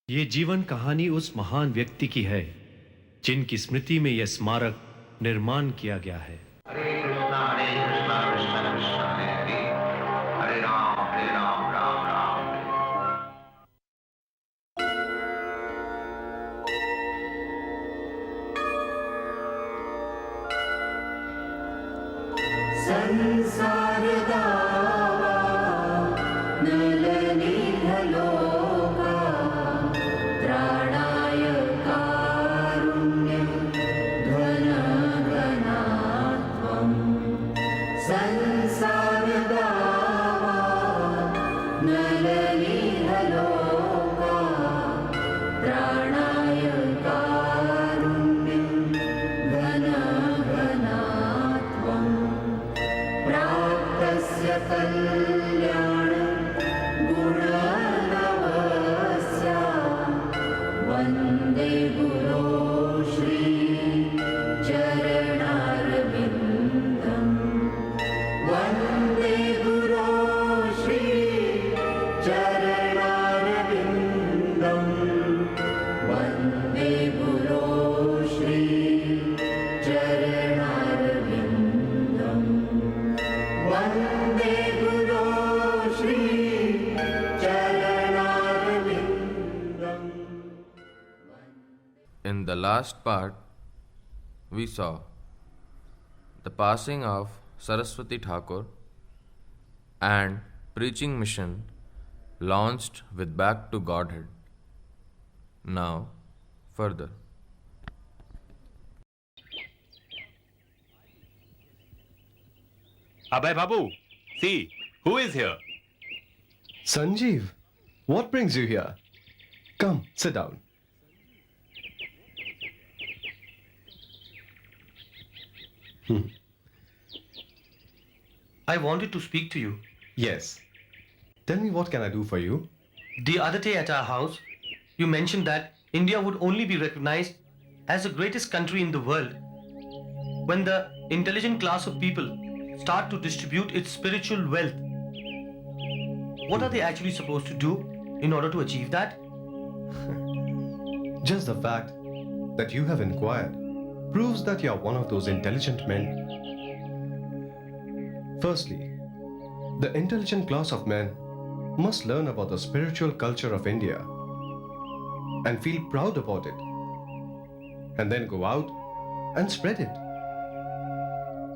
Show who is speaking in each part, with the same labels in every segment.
Speaker 1: ये जीवन कहानी उस महान व्यक्ति की है जिनकी स्मृति में यह स्मारक निर्माण किया गया है।
Speaker 2: हरे कृष्णा कृष्ण कृष्ण हरे हरे हरे राम राम राम
Speaker 3: संसार दावा नलनीहलोका त्राणाय कारुण्यं घनघनात्वं संसार दावा नलनीहलोका त्राणाय कारुण्यं घनघनात्वम् प्राप्तस्य कल्याणं गुणनवस्य वन्दे गुरो श्री चरणारविन्दं वन्दे गुरो श्री चरणारविन्दं वन्दे गुरो श्री चरणारविन्दम् वन्दे गुरो Shri चरणारविन्दम्।
Speaker 4: In the last part, we saw the passing of Saraswati Thakur and preaching mission launched with Back to Godhead. Now, further.
Speaker 5: Abhay Babu, see, who is here?
Speaker 6: Sanjeev, what brings you here? Come, sit down.
Speaker 7: I wanted to speak to you.
Speaker 6: Yes. Tell me, what can I do for you?
Speaker 7: The other day at our house, you mentioned that India would only be recognized as the greatest country in the world when the intelligent class of people start to distribute its spiritual wealth. What are they actually supposed to do in order to achieve that?
Speaker 6: Just the fact that you have inquired proves that you are one of those intelligent men. Firstly, the intelligent class of men must learn about the spiritual culture of India and feel proud about it, and then go out and spread it.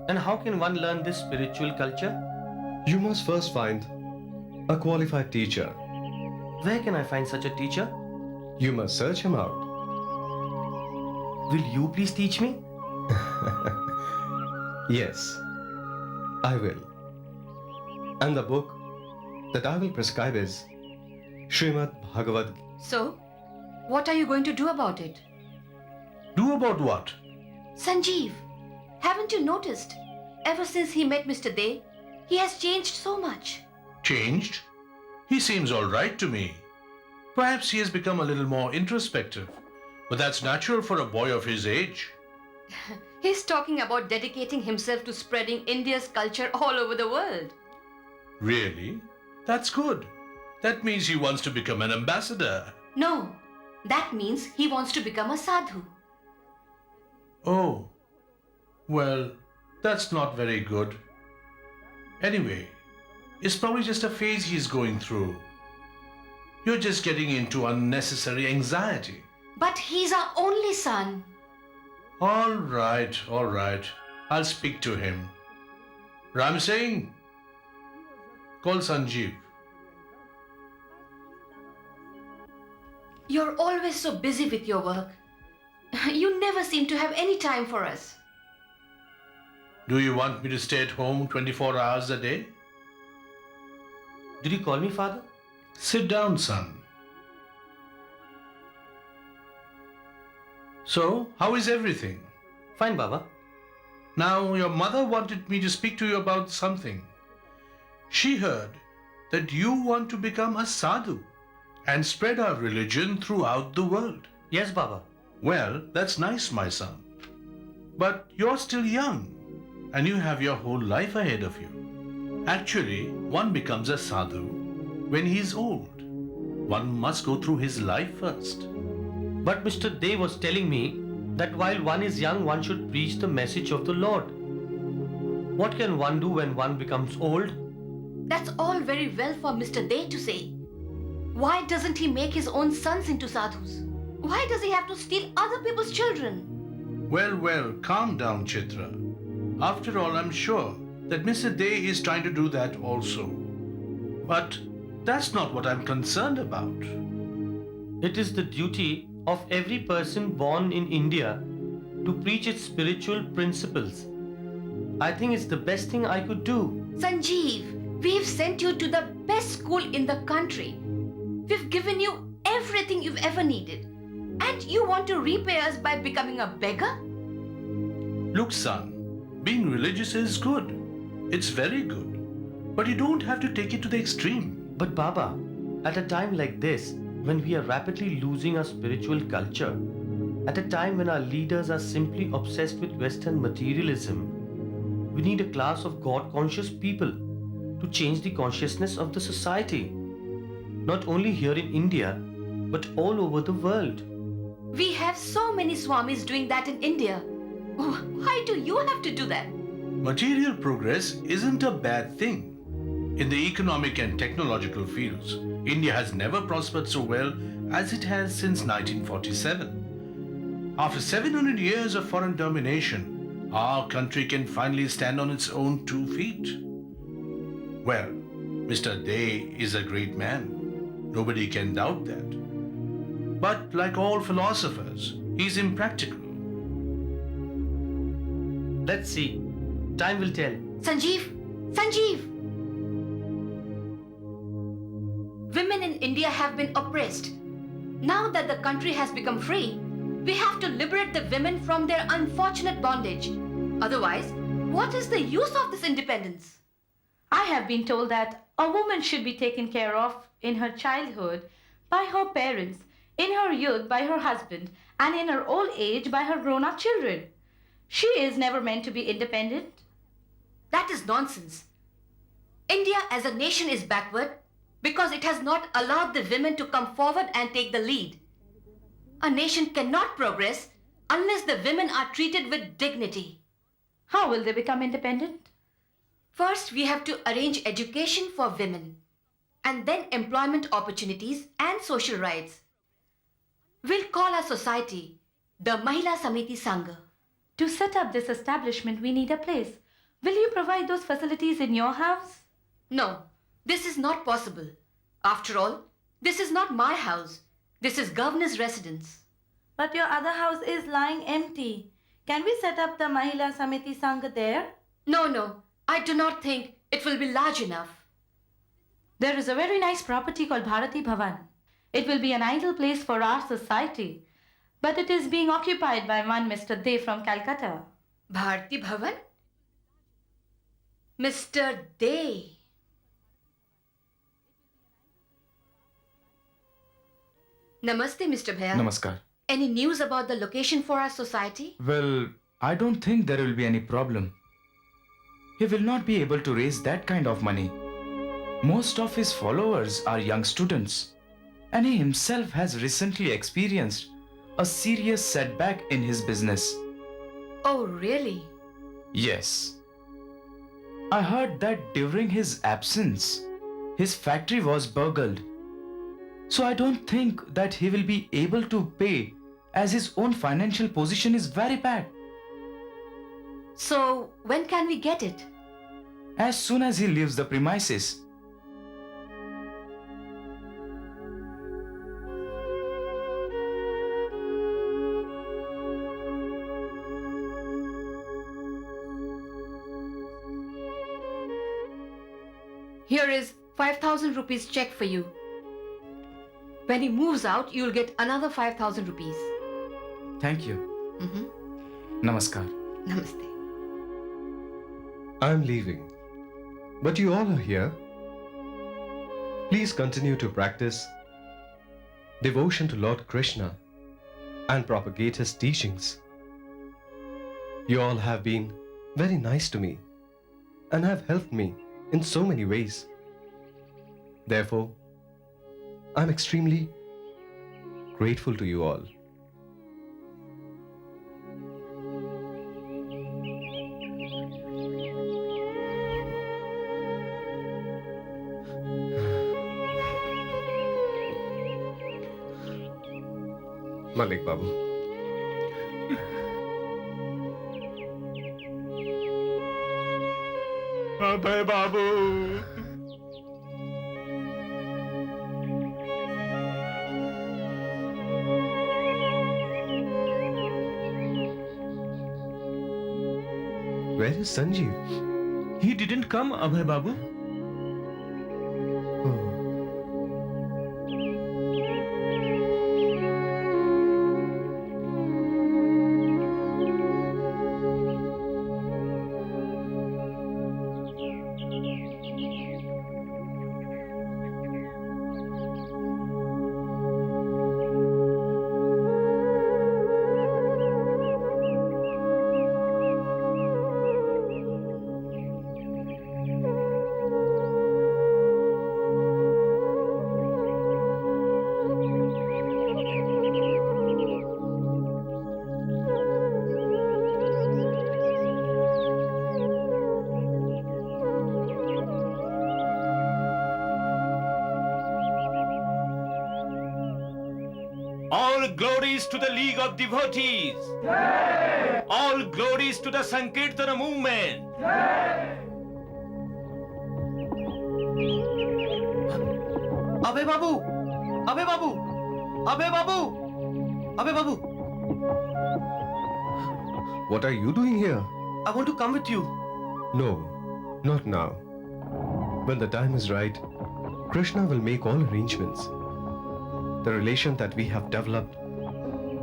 Speaker 7: And how can one learn this spiritual culture?
Speaker 6: You must first find a qualified teacher.
Speaker 7: Where can I find such a teacher?
Speaker 6: You must search him out.
Speaker 7: Will you please teach me?
Speaker 6: Yes, I will. And the book that I will prescribe is Srimad Bhagavad.
Speaker 8: So, what are you going to do about it?
Speaker 5: Do about what?
Speaker 8: Sanjeev, haven't you noticed? Ever since he met Mr. De, he has changed so much.
Speaker 9: Changed? He seems all right to me. Perhaps he has become a little more introspective, but that's natural for a boy of his age.
Speaker 8: He's talking about dedicating himself to spreading India's culture all over the world.
Speaker 9: Really? That's good. That means he wants to become an ambassador.
Speaker 8: No, that means he wants to become a sadhu.
Speaker 9: Oh, well, that's not very good. Anyway, it's probably just a phase he's going through. You're just getting into unnecessary anxiety.
Speaker 8: But he's our only son.
Speaker 9: All right. I'll speak to him. Ram Singh, call Sanjeev.
Speaker 8: You're always so busy with your work. You never seem to have any time for us.
Speaker 9: Do you want me to stay at home 24 hours a day?
Speaker 7: Did you call me father?
Speaker 9: Sit down, son. So, how is everything?
Speaker 7: Fine, Baba.
Speaker 9: Now, your mother wanted me to speak to you about something. She heard that you want to become a sadhu and spread our religion throughout the world.
Speaker 7: Yes, Baba.
Speaker 9: Well, that's nice, my son. But you're still young and you have your whole life ahead of you. Actually, one becomes a sadhu when he's old. One must go through his life first.
Speaker 7: But Mr. Day was telling me that while one is young, one should preach the message of the Lord. What can one do when one becomes old?
Speaker 8: That's all very well for Mr. Day to say. Why doesn't he make his own sons into sadhus? Why does he have to steal other people's children?
Speaker 9: Well, calm down, Chitra. After all, I'm sure that Mr. Day is trying to do that also. But that's not what I'm concerned about.
Speaker 7: It is the duty of every person born in India to preach its spiritual principles. I think it's the best thing I could do.
Speaker 8: Sanjeev, we've sent you to the best school in the country. We've given you everything you've ever needed. And you want to repay us by becoming a beggar?
Speaker 9: Look, son, being religious is good. It's very good. But you don't have to take it to the extreme.
Speaker 7: But Baba, at a time like this, when we are rapidly losing our spiritual culture, at a time when our leaders are simply obsessed with Western materialism, we need a class of God-conscious people to change the consciousness of the society. Not only here in India, but all over the world.
Speaker 8: We have so many Swamis doing that in India. Why do you have to do that?
Speaker 9: Material progress isn't a bad thing. In the economic and technological fields, India has never prospered so well as it has since 1947. After 700 years of foreign domination, our country can finally stand on its own 2 feet. Well, Mr. Day is a great man. Nobody can doubt that. But like all philosophers, he's impractical.
Speaker 7: Let's see. Time will tell.
Speaker 8: Sanjeev! Women in India have been oppressed. Now that the country has become free, we have to liberate the women from their unfortunate bondage. Otherwise, what is the use of this independence?
Speaker 10: I have been told that a woman should be taken care of in her childhood by her parents, in her youth by her husband, and in her old age by her grown-up children. She is never meant to be independent.
Speaker 8: That is nonsense. India as a nation is backward because it has not allowed the women to come forward and take the lead. A nation cannot progress unless the women are treated with dignity.
Speaker 10: How will they become independent?
Speaker 8: First, we have to arrange education for women, and then employment opportunities and social rights. We'll call our society the Mahila Samiti Sangha.
Speaker 10: To set up this establishment, we need a place. Will you provide those facilities in your house?
Speaker 8: No, this is not possible. After all, this is not my house. This is governor's residence.
Speaker 10: But your other house is lying empty. Can we set up the Mahila Samiti Sangha there?
Speaker 8: No, I do not think it will be large enough.
Speaker 10: There is a very nice property called Bharati Bhavan. It will be an ideal place for our society. But it is being occupied by one Mr. Day from Calcutta.
Speaker 8: Bharti Bhavan? Mr. Day. Namaste, Mr. Bhaiya.
Speaker 11: Namaskar.
Speaker 8: Any news about the location for our society?
Speaker 11: Well, I don't think there will be any problem. He will not be able to raise that kind of money. Most of his followers are young students, and he himself has recently experienced a serious setback in his business.
Speaker 8: Oh, really?
Speaker 11: Yes. I heard that during his absence, his factory was burgled. So I don't think that he will be able to pay, as his own financial position is very bad.
Speaker 8: So, when can we get it?
Speaker 11: As soon as he leaves the premises.
Speaker 8: Here is 5,000 rupees check for you. When he moves out, you'll get another 5,000 rupees.
Speaker 11: Thank you. Namaskar.
Speaker 8: Namaste.
Speaker 6: I'm leaving. But you all are here. Please continue to practice devotion to Lord Krishna and propagate his teachings. You all have been very nice to me and have helped me in so many ways. Therefore, I'm extremely grateful to you all. Malik Babu.
Speaker 5: Abhay Babu.
Speaker 6: Where is Sanjeev?
Speaker 5: He didn't come, Abhay Babu. All glories to the League of Devotees. All glories to the Sankirtana movement.
Speaker 7: Abhay Babu! Abhay Babu! Abhay Babu! Abhay Babu!
Speaker 6: What are you doing here?
Speaker 7: I want to come with you.
Speaker 6: No, not now. When the time is right, Krishna will make all arrangements. The relation that we have developed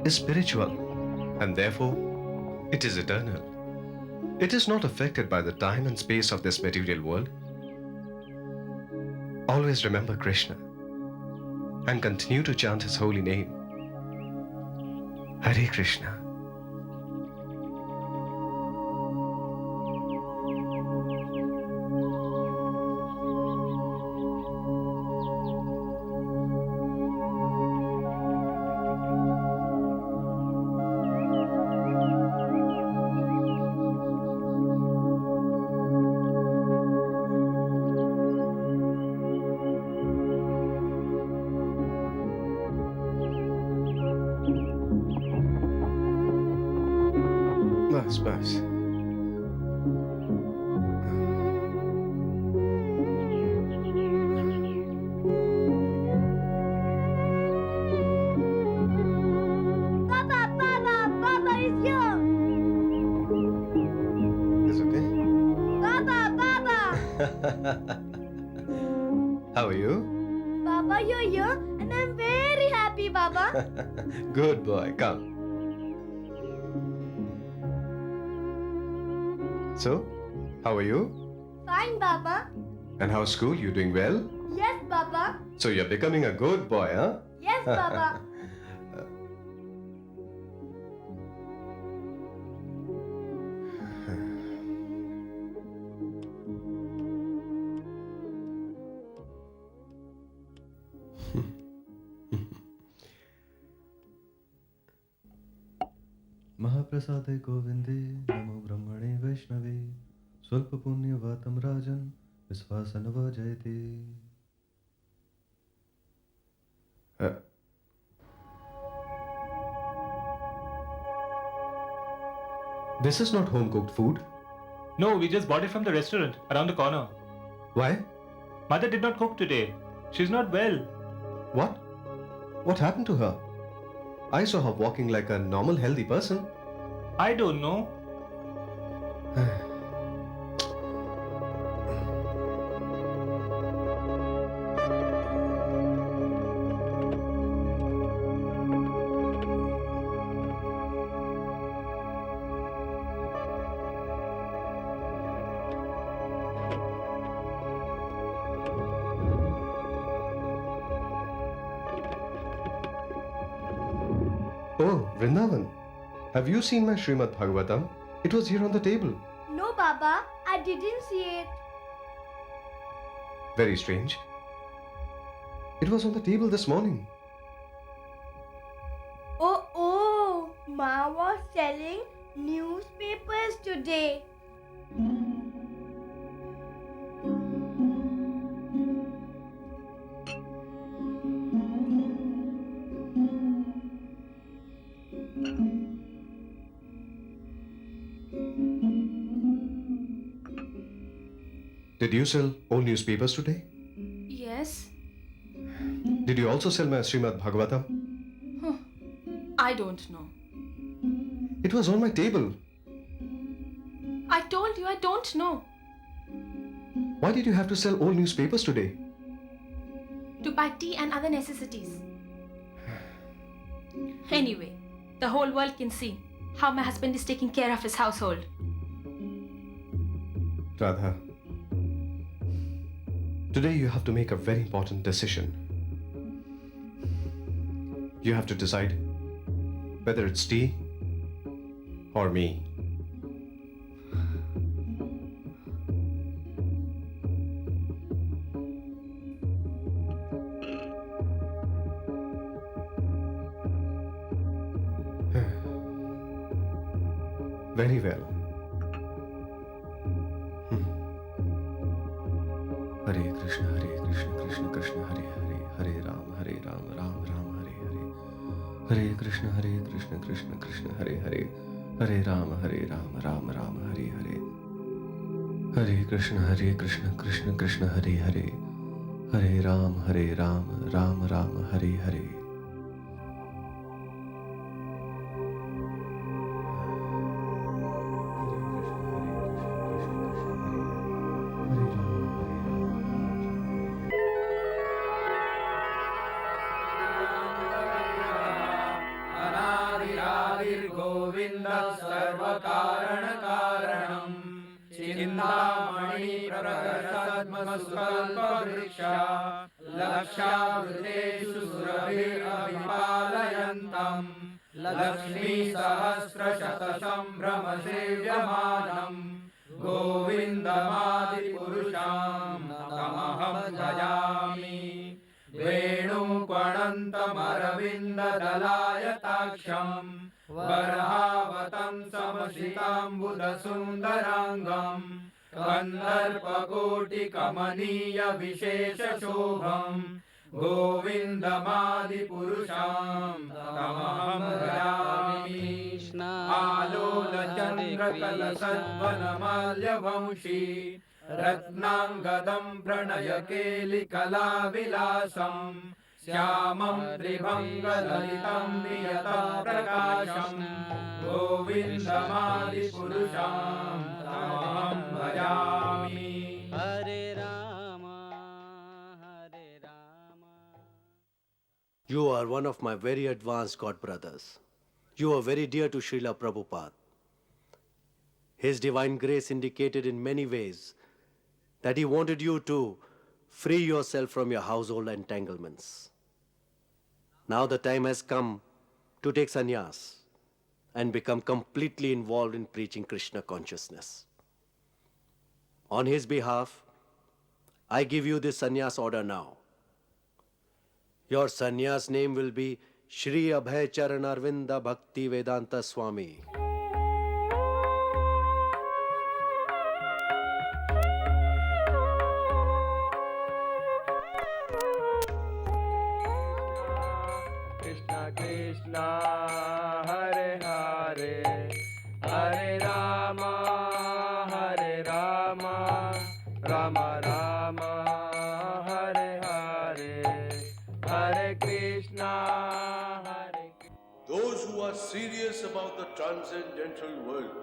Speaker 6: is spiritual, and therefore it is eternal. It is not affected by the time and space of this material world. Always remember Krishna and continue to chant his holy name. Hare Krishna. Bas.
Speaker 3: Baba is here.
Speaker 6: It's okay.
Speaker 3: Baba.
Speaker 6: How are you?
Speaker 3: Baba, you're here and I'm very happy, Baba.
Speaker 6: Good boy. Come. So, how are you?
Speaker 3: Fine, Baba.
Speaker 6: And how's school? You doing well?
Speaker 3: Yes, Baba.
Speaker 6: So you're becoming a good boy, huh?
Speaker 3: Yes, Baba.
Speaker 6: महाप्रसादे गोविंदे नमो ब्रह्मणे वैष्णवे स्वल्प पुण्यवातं राजन् विश्वासनवा जयते. This is not home cooked food.
Speaker 5: No, we just bought it from the restaurant around the corner.
Speaker 6: Why?
Speaker 5: Mother did not cook today. She's not well.
Speaker 6: What? What happened to her? I saw her walking like a normal, healthy person.
Speaker 5: I don't know.
Speaker 6: Oh, Vrindavan. Have you seen my Srimad Bhagavatam? It was here on the table.
Speaker 3: No, Baba, I didn't see it.
Speaker 6: Very strange. It was on the table this morning.
Speaker 3: Oh, Ma was selling newspapers today.
Speaker 6: Did you sell old newspapers today?
Speaker 10: Yes.
Speaker 6: Did you also sell my Srimad Bhagavatam?
Speaker 10: I don't know.
Speaker 6: It was on my table.
Speaker 10: I told you I don't know.
Speaker 6: Why did you have to sell old newspapers today?
Speaker 10: To buy tea and other necessities. Anyway, the whole world can see how my husband is taking care of his household.
Speaker 6: Radha, today you have to make a very important decision. You have to decide whether it's tea or me. Very well. Hare Krishna, Krishna Krishna, Hare Hare, Hare Ram, Ram Ram, Hare Hare. Hare Krishna, Krishna Krishna, Hare Hare, Hare Ram, Ram Ram, Hare Hare. Hare Krishna, Krishna Krishna, Hare Hare, Hare Ram, Ram Ram, Hare Hare.
Speaker 12: Govind सर्वकारण कारणम चिंतामणि प्रकटसद्मसुकल्पवृक्ष लक्ष्यावृतेषु सुरभिरभिपालयन्तम् लक्ष्मी सहस्रशतसम्भ्रमसेव्यमानम् गोविन्दमादिपुरुषं तमहं भजामि वेणुपणन्तमरविन्ददलायताक्षम् वरहावतं समसिताम्बुदसुन्दराङ्गम् कन्दर्पकोटिकमनीयविशेषशोभम् गोविन्दमादिपुरुषं तमहं भजामि आलोलचन्द्रकलसद्वनमाल्यवंशी रत्नाङ्गदं प्रणयकेलिकलाविलासम् श्यामं त्रिभङ्गललितं नियतप्रकाशं गोविन्दमादिपुरुषं तमहं भजामि हरे राम हरे Ram.
Speaker 13: You are one of my very advanced god brothers. You are very dear to Srila Prabhupada. His divine grace indicated in many ways that he wanted you to free yourself from your household entanglements. Now the time has come to take sannyas and become completely involved in preaching Krishna consciousness. On his behalf, I give you this sannyas order now. Your sannyas name will be Shri Abhay Charan Arvinda Bhakti Vedanta Swami.
Speaker 12: Krishna Krishna Hare Hare Hare Rama Hare Rama Rama Rama Hare Hare Hare Krishna Hare Krishna.
Speaker 14: Those who are serious about the transcendental world,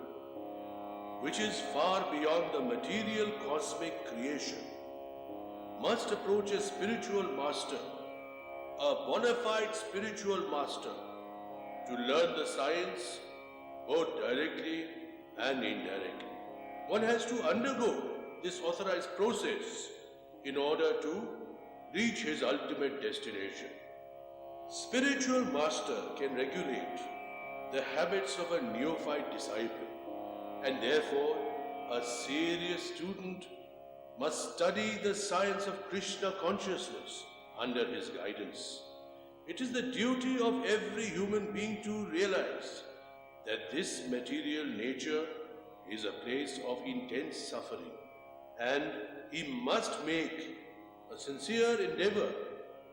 Speaker 14: which is far beyond the material cosmic creation, must approach a spiritual master, a bona fide spiritual master, to learn the science both directly and indirectly. One has to undergo this authorized process in order to reach his ultimate destination. Spiritual master can regulate the habits of a neophyte disciple, and therefore a serious student must study the science of Krishna consciousness under his guidance. It is the duty of every human being to realize that this material nature is a place of intense suffering, and he must make a sincere endeavor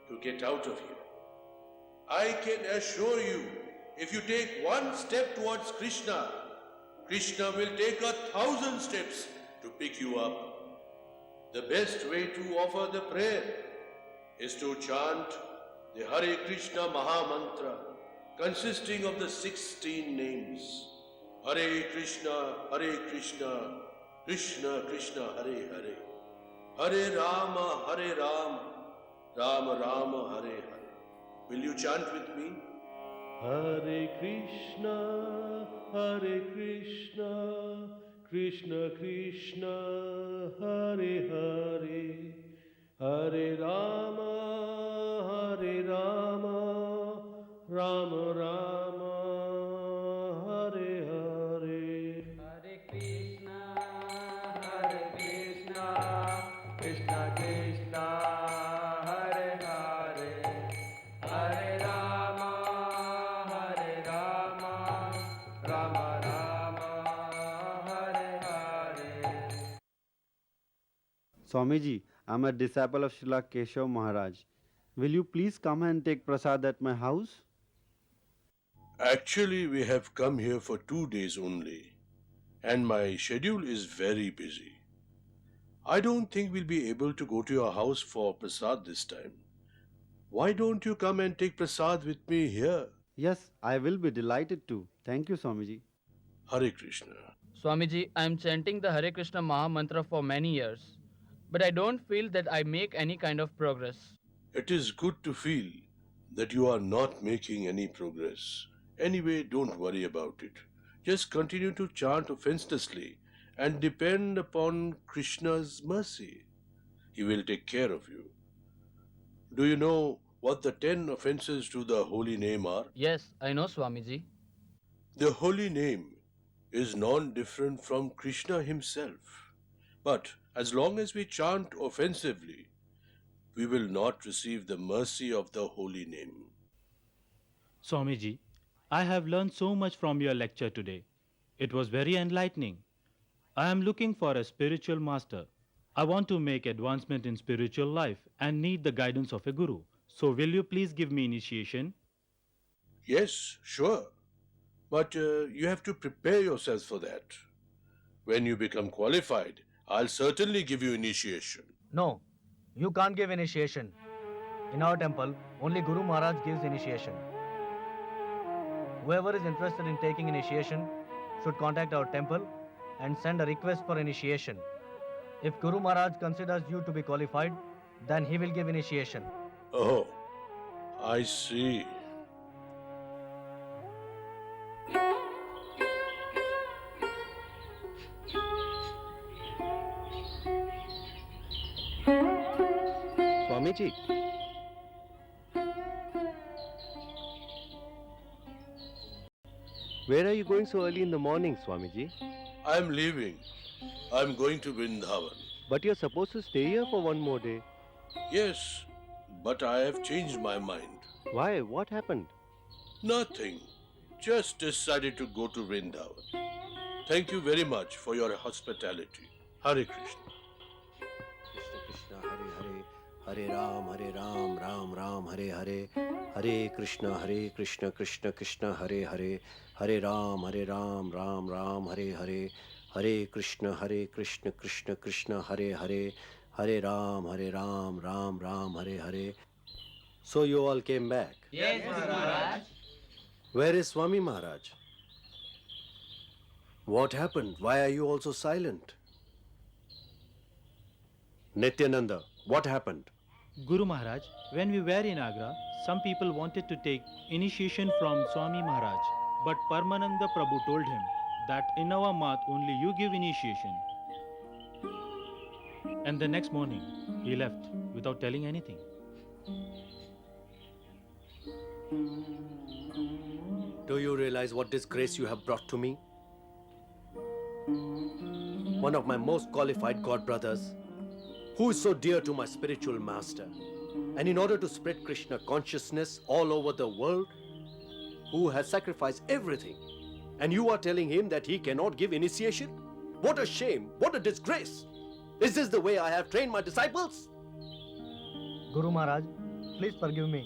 Speaker 14: to get out of here. I can assure you, if you take one step towards Krishna, Krishna will take 1,000 steps to pick you up. The best way to offer the prayer is to chant the Hare Krishna Maha Mantra, consisting of the 16 names. Hare Krishna, Krishna Krishna, Hare Hare. Hare Rama, Rama Rama, Hare Hare. Will you chant with me?
Speaker 6: Hare Krishna, Krishna Krishna, Hare Hare. Hare Rama, Rama Rama, Hare Hare.
Speaker 12: Hare Krishna, Krishna Krishna, Hare Hare. Hare Rama, Rama Rama, Hare Hare.
Speaker 15: Swamiji, I'm a disciple of Srila Keshav Maharaj. Will you please come and take prasad at my house?
Speaker 14: Actually, we have come here for 2 days only, and my schedule is very busy. I don't think we'll be able to go to your house for prasad this time. Why don't you come and take prasad with me here?
Speaker 15: Yes, I will be delighted to. Thank you, Swamiji.
Speaker 14: Hare Krishna.
Speaker 16: Swamiji, I am chanting the Hare Krishna Maha Mantra for many years, but I don't feel that I make any kind of progress.
Speaker 14: It is good to feel that you are not making any progress. Anyway, don't worry about it. Just continue to chant offenselessly and depend upon Krishna's mercy. He will take care of you. Do you know what the 10 offenses to the holy name are?
Speaker 16: Yes, I know, Swamiji.
Speaker 14: The holy name is non-different from Krishna himself. But as long as we chant offensively, we will not receive the mercy of the holy name.
Speaker 17: Swamiji, I have learned so much from your lecture today. It was very enlightening. I am looking for a spiritual master. I want to make advancement in spiritual life and need the guidance of a guru. So will you please give me initiation?
Speaker 14: Yes, sure. But you have to prepare yourself for that. When you become qualified, I'll certainly give you initiation.
Speaker 18: No, you can't give initiation. In our temple, only Guru Maharaj gives initiation. Whoever is interested in taking initiation should contact our temple and send a request for initiation. If Guru Maharaj considers you to be qualified, then he will give initiation.
Speaker 14: Oh, I see.
Speaker 15: Swamiji. Where are you going so early in the morning, Swamiji?
Speaker 14: I'm leaving. I'm going to Vrindavan.
Speaker 15: But you're supposed to stay here for one more day.
Speaker 14: Yes, but I have changed my mind.
Speaker 15: Why? What happened?
Speaker 14: Nothing. Just decided to go to Vrindavan. Thank you very much for your hospitality. Hare Krishna.
Speaker 13: Krishna Krishna Hare Hare. Hare Ram, Ram Ram, Hare Hare. Hare Krishna Krishna Krishna, Hare Hare. Hare Ram, Ram Ram, Hare Hare. Hare Krishna Krishna Krishna, Hare Hare. Hare Ram, Ram Ram, Hare Hare. So you all came back?
Speaker 16: Yes, Maharaj.
Speaker 13: Where is Swami Maharaj? What happened? Why are you also silent? Nityananda, what happened?
Speaker 17: Guru Maharaj, when we were in Agra, some people wanted to take initiation from Swami Maharaj. But Paramananda Prabhu told him that in our math only you give initiation. And the next morning, he left without telling anything.
Speaker 13: Do you realize what disgrace you have brought to me? One of my most qualified god brothers, who is so dear to my spiritual master, and in order to spread Krishna consciousness all over the world, who has sacrificed everything, and you are telling him that he cannot give initiation? What a shame! What a disgrace! Is this the way I have trained my disciples?
Speaker 18: Guru Maharaj, please forgive me.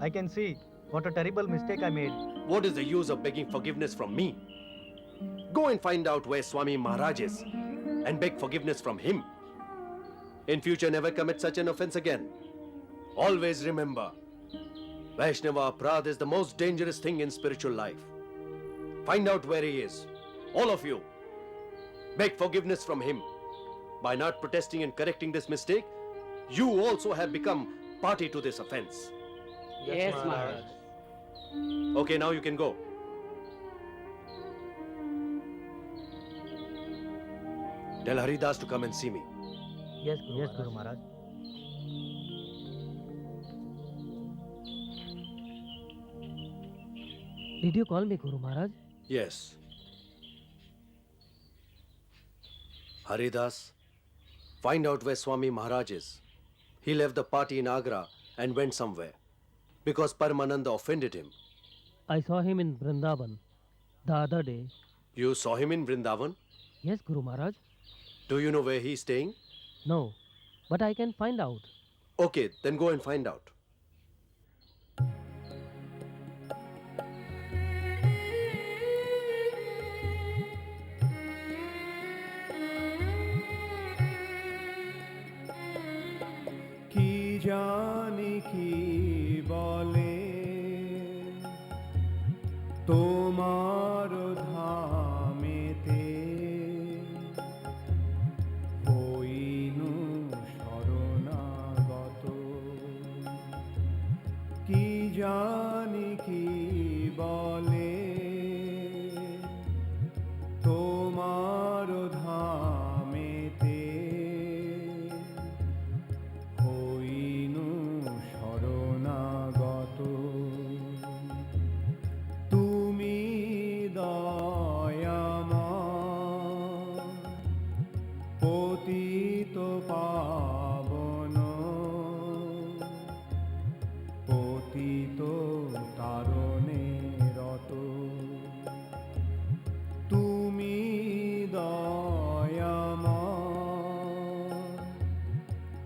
Speaker 18: I can see what a terrible mistake I made.
Speaker 13: What is the use of begging forgiveness from me? Go and find out where Swami Maharaj is and beg forgiveness from him. In future, never commit such an offense again. Always remember, Vaishnava Aparadh is the most dangerous thing in spiritual life. Find out where he is. All of you. Beg forgiveness from him. By not protesting and correcting this mistake, you also have become party to this offense.
Speaker 12: Yes, Maharaj.
Speaker 13: Okay, now you can go. Tell Haridas to come and see me.
Speaker 18: Yes, Guru Maharaj.
Speaker 19: Did you call me, Guru Maharaj?
Speaker 13: Yes. Haridas, find out where Swami Maharaj is. He left the party in Agra and went somewhere because Paramananda offended him.
Speaker 19: I saw him in Vrindavan the other day.
Speaker 13: You saw him in Vrindavan?
Speaker 19: Yes, Guru Maharaj.
Speaker 13: Do you know where he is staying?
Speaker 19: No, but I can find out.
Speaker 13: Okay, then go and find out.
Speaker 12: কি জানি কি বলে তোমার ধামেতে হইনু শরণাগত কি জানি কি বলে তোমার ধামেতে হইনু শরণাগত তুমি দয়াময় পতিত পাবন পতিত তারণে রত তুমি দয়াময়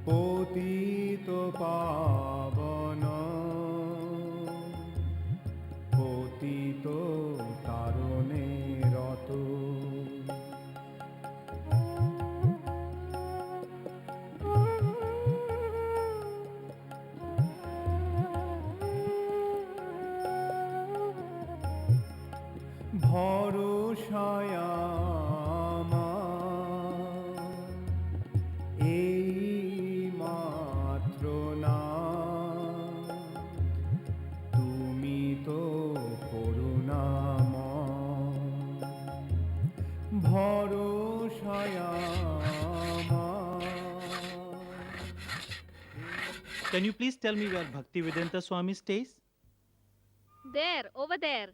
Speaker 12: পতিত পাবন পতিত তারণে রত ভরসায় আমার এই মাত্র না তুমি তো করুণাময় ভরসায় আমার
Speaker 17: Can you please tell me where Bhaktivedanta Swami stays?
Speaker 3: There, over there.